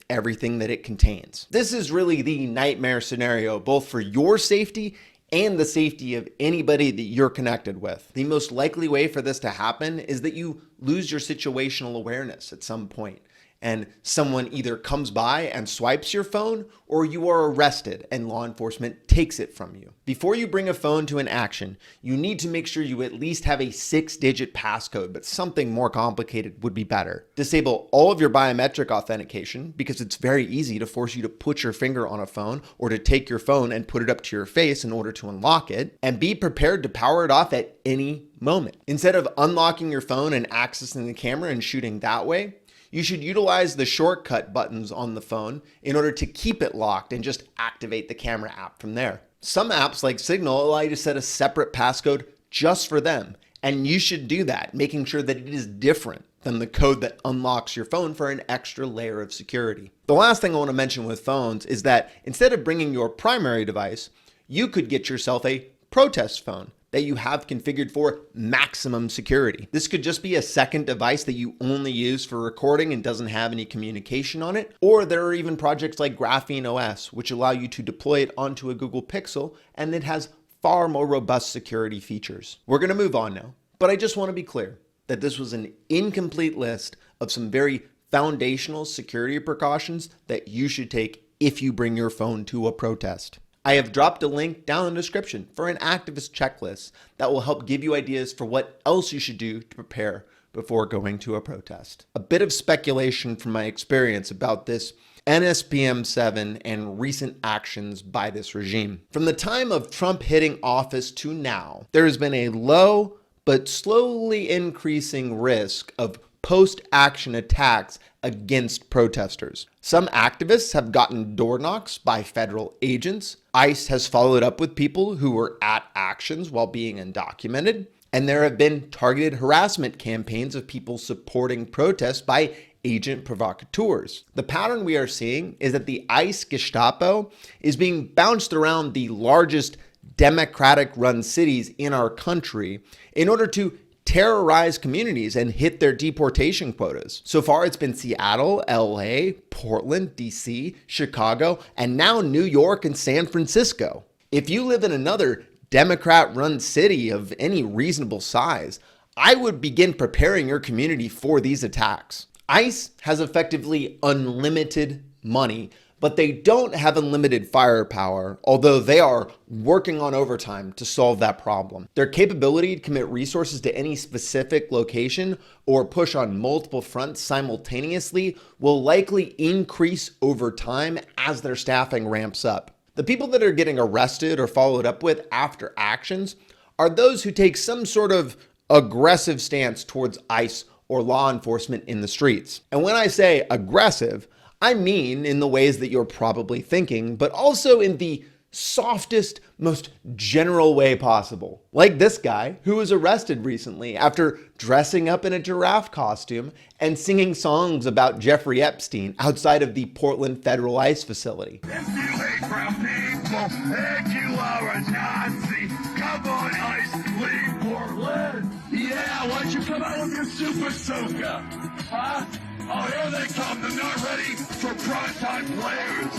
everything that it contains. This is really the nightmare scenario, both for your safety and the safety of anybody that you're connected with. The most likely way for this to happen is that you lose your situational awareness at some point, and someone either comes by and swipes your phone, or you are arrested and law enforcement takes it from you. Before you bring a phone to an action, you need to make sure you at least have a 6-digit passcode, but something more complicated would be better. Disable all of your biometric authentication, because it's very easy to force you to put your finger on a phone or to take your phone and put it up to your face in order to unlock it, and be prepared to power it off at any moment. Instead of unlocking your phone and accessing the camera and shooting that way, you should utilize the shortcut buttons on the phone in order to keep it locked and just activate the camera app from there. Some apps like Signal allow you to set a separate passcode just for them, and you should do that, making sure that it is different than the code that unlocks your phone for an extra layer of security. The last thing I want to mention with phones is that instead of bringing your primary device, you could get yourself a protest phone that you have configured for maximum security. This could just be a second device that you only use for recording and doesn't have any communication on it. Or there are even projects like Graphene OS, which allow you to deploy it onto a Google Pixel, and it has far more robust security features. We're gonna move on now, but I just wanna be clear that this was an incomplete list of some very foundational security precautions that you should take if you bring your phone to a protest. I have dropped a link down in the description for an activist checklist that will help give you ideas for what else you should do to prepare before going to a protest. A bit of speculation from my experience about this NSPM 7 and recent actions by this regime. From the time of Trump hitting office to now, there has been a low but slowly increasing risk of post-action attacks against protesters. Some activists have gotten door knocks by federal agents. ICE has followed up with people who were at actions while being undocumented. And there have been targeted harassment campaigns of people supporting protests by agent provocateurs. The pattern we are seeing is that the ICE Gestapo is being bounced around the largest Democratic-run cities in our country in order to terrorize communities and hit their deportation quotas. So far, it's been Seattle, LA, Portland, DC, Chicago, and now New York and San Francisco. If you live in another Democrat-run city of any reasonable size, I would begin preparing your community for these attacks. ICE has effectively unlimited money, but they don't have unlimited firepower, although they are working on overtime to solve that problem. Their capability to commit resources to any specific location or push on multiple fronts simultaneously will likely increase over time as their staffing ramps up. The people that are getting arrested or followed up with after actions are those who take some sort of aggressive stance towards ICE or law enforcement in the streets. And when I say aggressive, I mean in the ways that you're probably thinking, but also in the softest, most general way possible. Like this guy who was arrested recently after dressing up in a giraffe costume and singing songs about Jeffrey Epstein outside of the Portland Federal ICE facility. If you hate brown people and you are a Nazi, come on, ICE, leave Portland. Yeah, why don't you come out with your super soaker? Huh? Oh, here they come. They're not ready for primetime players.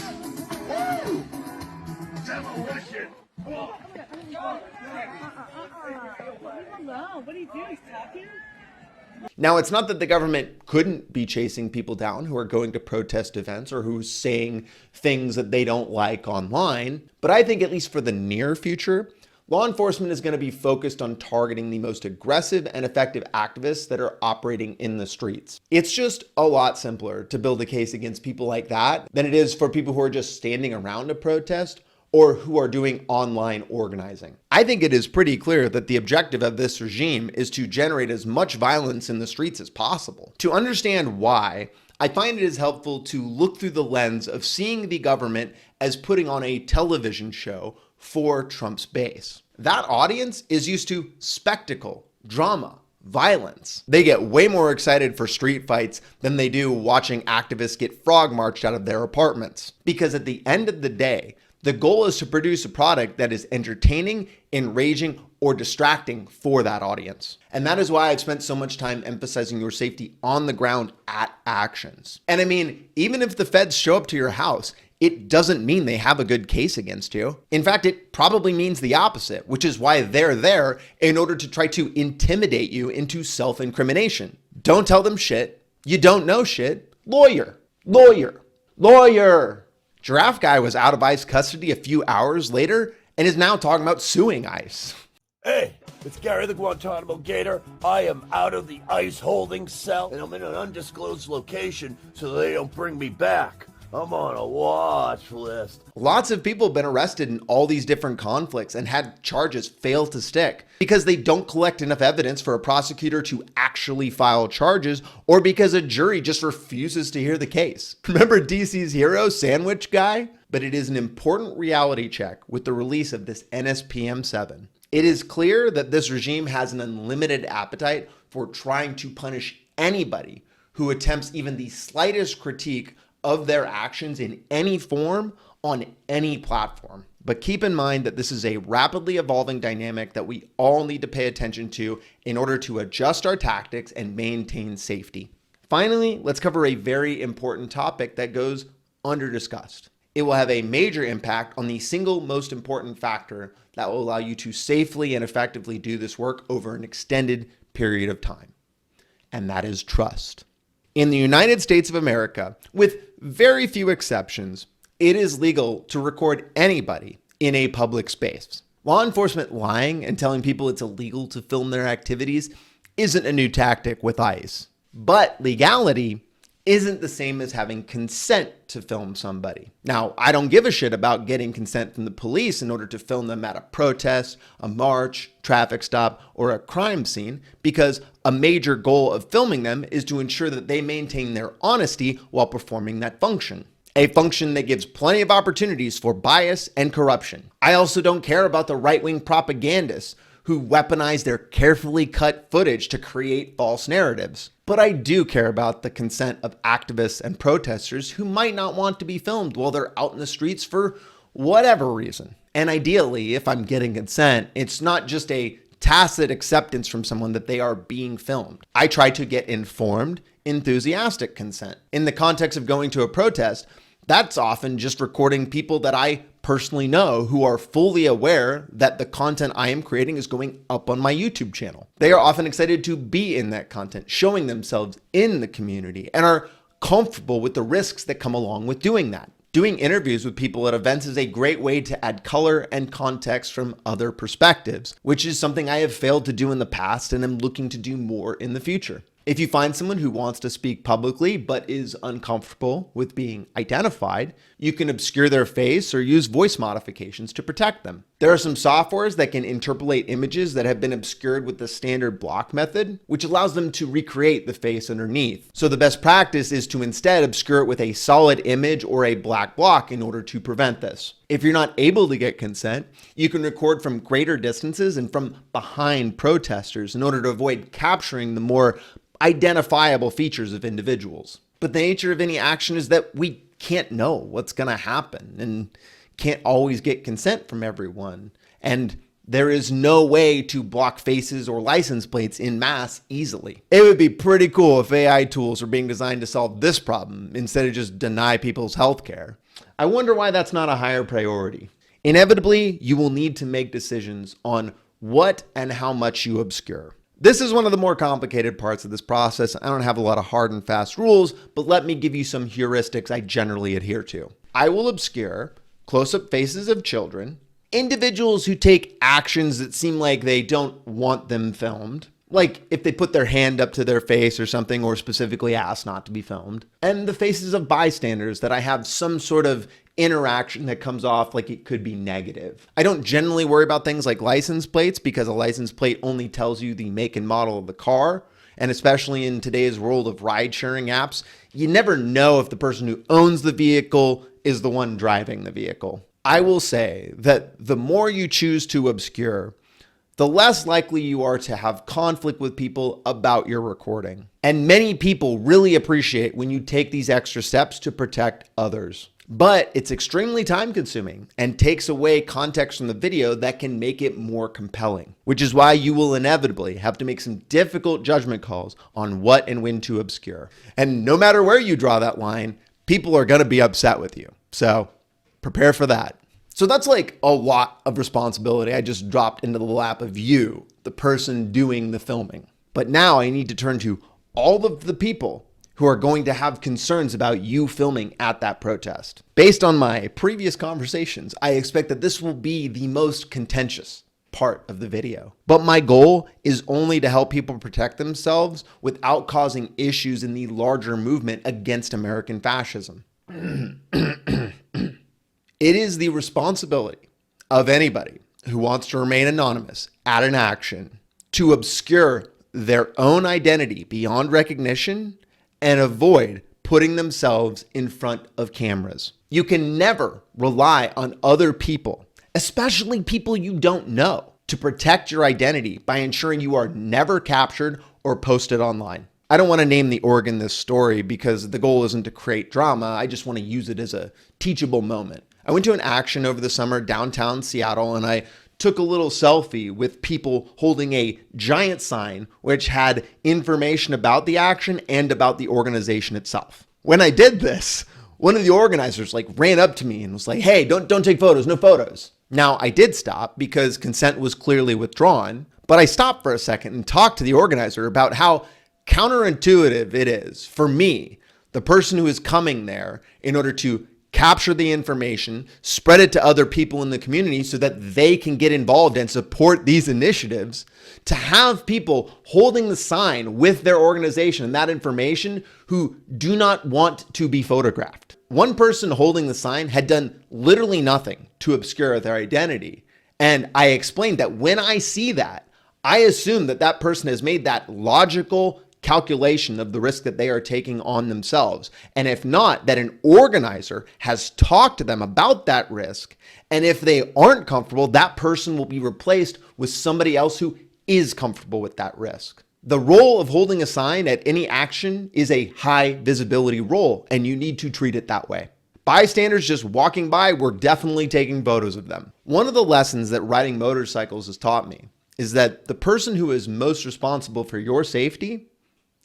Woo! Demolition. What are you doing? He's talking? Now, it's not that the government couldn't be chasing people down who are going to protest events or who's saying things that they don't like online, but I think at least for the near future, law enforcement is going to be focused on targeting the most aggressive and effective activists that are operating in the streets. It's just a lot simpler to build a case against people like that than it is for people who are just standing around a protest or who are doing online organizing. I think it is pretty clear that the objective of this regime is to generate as much violence in the streets as possible. To understand why, I find it is helpful to look through the lens of seeing the government as putting on a television show for Trump's base. That audience is used to spectacle, drama, violence. They get way more excited for street fights than they do watching activists get frog marched out of their apartments. Because at the end of the day, the goal is to produce a product that is entertaining, enraging, or distracting for that audience. And that is why I've spent so much time emphasizing your safety on the ground at actions. And I mean, even if the feds show up to your house, it doesn't mean they have a good case against you. In fact, it probably means the opposite, which is why they're there in order to try to intimidate you into self-incrimination. Don't tell them shit. You don't know shit. Lawyer, lawyer, lawyer. Giraffe guy was out of ICE custody a few hours later and is now talking about suing ICE. Hey, it's Gary the Guantanamo Gator. I am out of the ICE holding cell and I'm in an undisclosed location so they don't bring me back. I'm on a watch list. Lots of people have been arrested in all these different conflicts and had charges fail to stick because they don't collect enough evidence for a prosecutor to actually file charges or because a jury just refuses to hear the case. Remember DC's hero, Sandwich Guy? But it is an important reality check with the release of this NSPM-7. It is clear that this regime has an unlimited appetite for trying to punish anybody who attempts even the slightest critique of their actions in any form on any platform. But keep in mind that this is a rapidly evolving dynamic that we all need to pay attention to in order to adjust our tactics and maintain safety. Finally, let's cover a very important topic that goes under-discussed. It will have a major impact on the single most important factor that will allow you to safely and effectively do this work over an extended period of time. And that is trust. In the United States of America, with very few exceptions, it is legal to record anybody in a public space. Law enforcement lying and telling people it's illegal to film their activities isn't a new tactic with ICE. But legality isn't the same as having consent to film somebody. Now, I don't give a shit about getting consent from the police in order to film them at a protest, a march, traffic stop, or a crime scene, because a major goal of filming them is to ensure that they maintain their honesty while performing that function. A function that gives plenty of opportunities for bias and corruption. I also don't care about the right-wing propagandists who weaponize their carefully cut footage to create false narratives. But I do care about the consent of activists and protesters who might not want to be filmed while they're out in the streets for whatever reason. And ideally, if I'm getting consent, it's not just a tacit acceptance from someone that they are being filmed. I try to get informed, enthusiastic consent. In the context of going to a protest, that's often just recording people that I personally know who are fully aware that the content I am creating is going up on my YouTube channel. They are often excited to be in that content, showing themselves in the community, and are comfortable with the risks that come along with doing that. Doing interviews with people at events is a great way to add color and context from other perspectives, which is something I have failed to do in the past and am looking to do more in the future. If you find someone who wants to speak publicly but is uncomfortable with being identified, you can obscure their face or use voice modifications to protect them. There are some softwares that can interpolate images that have been obscured with the standard block method, which allows them to recreate the face underneath. So the best practice is to instead obscure it with a solid image or a black block in order to prevent this. If you're not able to get consent, you can record from greater distances and from behind protesters in order to avoid capturing the more identifiable features of individuals. But the nature of any action is that we can't know what's going to happen and can't always get consent from everyone. And there is no way to block faces or license plates in mass easily. It would be pretty cool if AI tools were being designed to solve this problem instead of just deny people's healthcare. I wonder why that's not a higher priority. Inevitably, you will need to make decisions on what and how much you obscure. This is one of the more complicated parts of this process. I don't have a lot of hard and fast rules, but let me give you some heuristics I generally adhere to. I will obscure close-up faces of children, individuals who take actions that seem like they don't want them filmed, like if they put their hand up to their face or something, or specifically ask not to be filmed, and the faces of bystanders that I have some sort of interaction that comes off like it could be negative. I don't generally worry about things like license plates because a license plate only tells you the make and model of the car. And especially in today's world of ride sharing apps, you never know if the person who owns the vehicle is the one driving the vehicle. I will say that the more you choose to obscure, the less likely you are to have conflict with people about your recording. And many people really appreciate when you take these extra steps to protect others. But it's extremely time consuming and takes away context from the video that can make it more compelling, which is why you will inevitably have to make some difficult judgment calls on what and when to obscure. And no matter where you draw that line, people are going to be upset with you. So prepare for that. So that's like a lot of responsibility I just dropped into the lap of you, the person doing the filming. But now I need to turn to all of the people who are going to have concerns about you filming at that protest. Based on my previous conversations, I expect that this will be the most contentious part of the video. But my goal is only to help people protect themselves without causing issues in the larger movement against American fascism. It is the responsibility of anybody who wants to remain anonymous at an action to obscure their own identity beyond recognition and avoid putting themselves in front of cameras. You can never rely on other people, especially people you don't know, to protect your identity by ensuring you are never captured or posted online. I don't want to name the org in this story because the goal isn't to create drama. I just want to use it as a teachable moment. I went to an action over the summer downtown Seattle, and I took a little selfie with people holding a giant sign which had information about the action and about the organization itself. When I did this, one of the organizers ran up to me and was like, "Hey, don't take photos, no photos." Now I did stop because consent was clearly withdrawn, but I stopped for a second and talked to the organizer about how counterintuitive it is for me, the person who is coming there, in order to capture the information, spread it to other people in the community so that they can get involved and support these initiatives, to have people holding the sign with their organization and that information who do not want to be photographed. One person holding the sign had done literally nothing to obscure their identity. And I explained that when I see that, I assume that that person has made that logical, calculation of the risk that they are taking on themselves. And if not, that an organizer has talked to them about that risk. And if they aren't comfortable, that person will be replaced with somebody else who is comfortable with that risk. The role of holding a sign at any action is a high visibility role, and you need to treat it that way. Bystanders just walking by, we're definitely taking photos of them. One of the lessons that riding motorcycles has taught me is that the person who is most responsible for your safety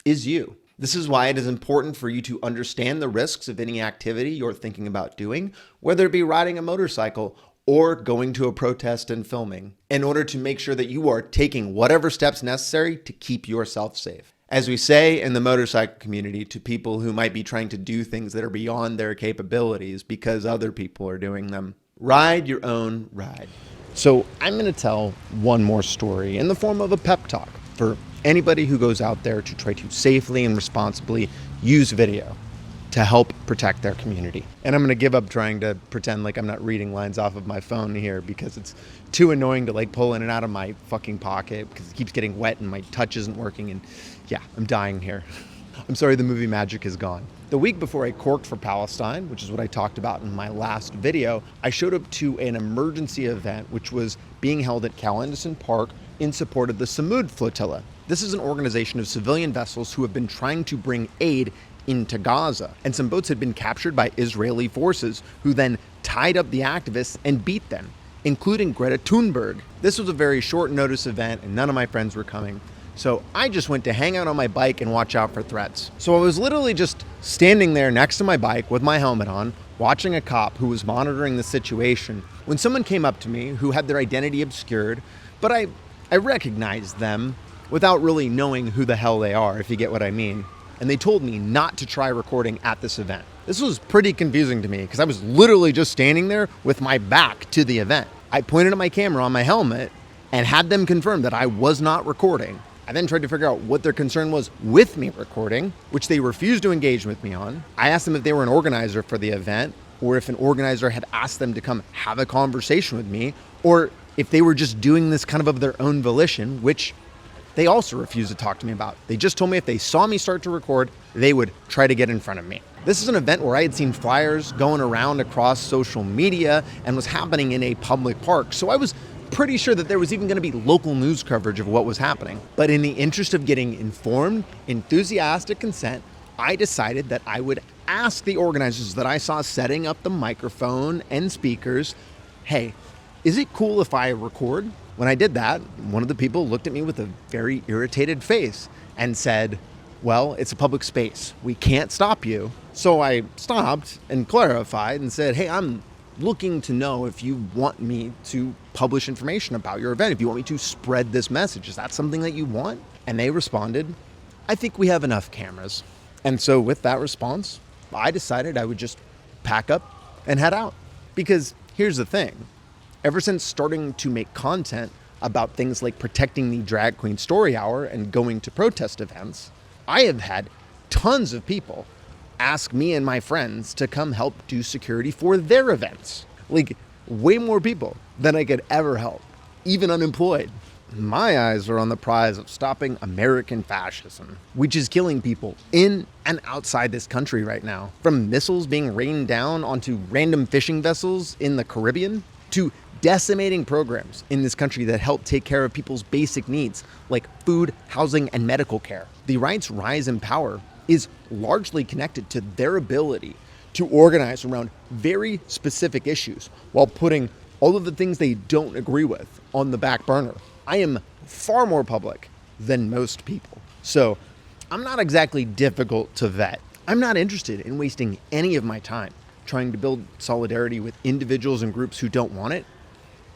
is you. This is why it is important for you to understand the risks of any activity you're thinking about doing, whether it be riding a motorcycle or going to a protest and filming, in order to make sure that you are taking whatever steps necessary to keep yourself safe. As we say in the motorcycle community to people who might be trying to do things that are beyond their capabilities because other people are doing them, ride your own ride. So I'm going to tell one more story in the form of a pep talk for anybody who goes out there to try to safely and responsibly use video to help protect their community. And I'm going to give up trying to pretend like I'm not reading lines off of my phone here because it's too annoying to like pull in and out of my fucking pocket because it keeps getting wet and my touch isn't working. And yeah, I'm dying here. I'm sorry, the movie magic is gone. The week before I corked for Palestine, which is what I talked about in my last video, I showed up to an emergency event which was being held at Cal Anderson Park in support of the Samud Flotilla. This is an organization of civilian vessels who have been trying to bring aid into Gaza, and some boats had been captured by Israeli forces who then tied up the activists and beat them, including Greta Thunberg. This was a very short notice event and none of my friends were coming. So I just went to hang out on my bike and watch out for threats. So I was literally just standing there next to my bike with my helmet on, watching a cop who was monitoring the situation, when someone came up to me who had their identity obscured, but I recognized them without really knowing who the hell they are, if you get what I mean. And they told me not to try recording at this event. This was pretty confusing to me because I was literally just standing there with my back to the event. I pointed at my camera on my helmet and had them confirm that I was not recording. I then tried to figure out what their concern was with me recording, which they refused to engage with me on. I asked them if they were an organizer for the event, or if an organizer had asked them to come have a conversation with me, or if they were just doing this kind of their own volition, which they also refused to talk to me about. They just told me if they saw me start to record, they would try to get in front of me. This is an event where I had seen flyers going around across social media and was happening in a public park. So I was pretty sure that there was even going to be local news coverage of what was happening. But in the interest of getting informed, enthusiastic consent, I decided that I would ask the organizers that I saw setting up the microphone and speakers, hey, is it cool if I record? When I did that, one of the people looked at me with a very irritated face and said, well, it's a public space. We can't stop you. So I stopped and clarified and said, hey, I'm looking to know if you want me to publish information about your event, if you want me to spread this message. Is that something that you want? And they responded, I think we have enough cameras. And so with that response, I decided I would just pack up and head out. Because here's the thing. Ever since starting to make content about things like protecting the drag queen story hour and going to protest events, I have had tons of people ask me and my friends to come help do security for their events. Like way more people than I could ever help, even unemployed. My eyes are on the prize of stopping American fascism, which is killing people in and outside this country right now. From missiles being rained down onto random fishing vessels in the Caribbean, to decimating programs in this country that help take care of people's basic needs like food, housing, and medical care. The right's rise in power is largely connected to their ability to organize around very specific issues while putting all of the things they don't agree with on the back burner. I am far more public than most people, so I'm not exactly difficult to vet. I'm not interested in wasting any of my time trying to build solidarity with individuals and groups who don't want it,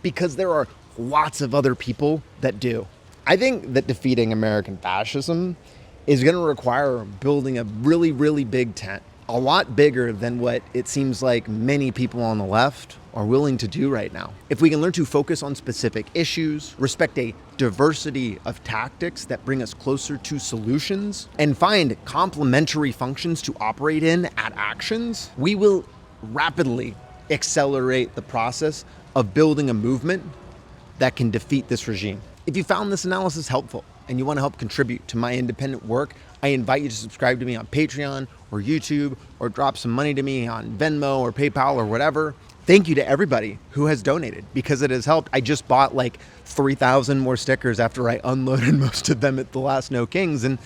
because there are lots of other people that do. I think that defeating American fascism is going to require building a really, really big tent, a lot bigger than what it seems like many people on the left are willing to do right now. If we can learn to focus on specific issues, respect a diversity of tactics that bring us closer to solutions, and find complementary functions to operate in at actions, we will rapidly accelerate the process of building a movement that can defeat this regime. If you found this analysis helpful and you want to help contribute to my independent work, I invite you to subscribe to me on Patreon or YouTube, or drop some money to me on Venmo or PayPal or whatever. Thank you to everybody who has donated, because it has helped. I just bought like 3,000 more stickers after I unloaded most of them at the last No Kings, and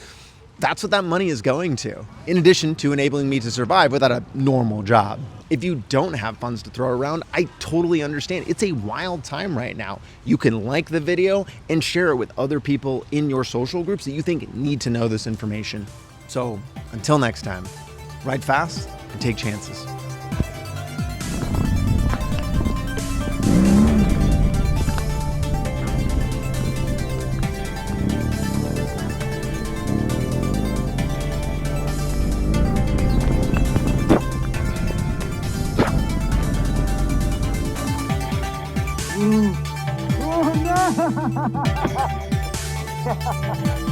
that's what that money is going to, in addition to enabling me to survive without a normal job. If you don't have funds to throw around, I totally understand. It's a wild time right now. You can like the video and share it with other people in your social groups that you think need to know this information. So until next time, ride fast and take chances. Oh no!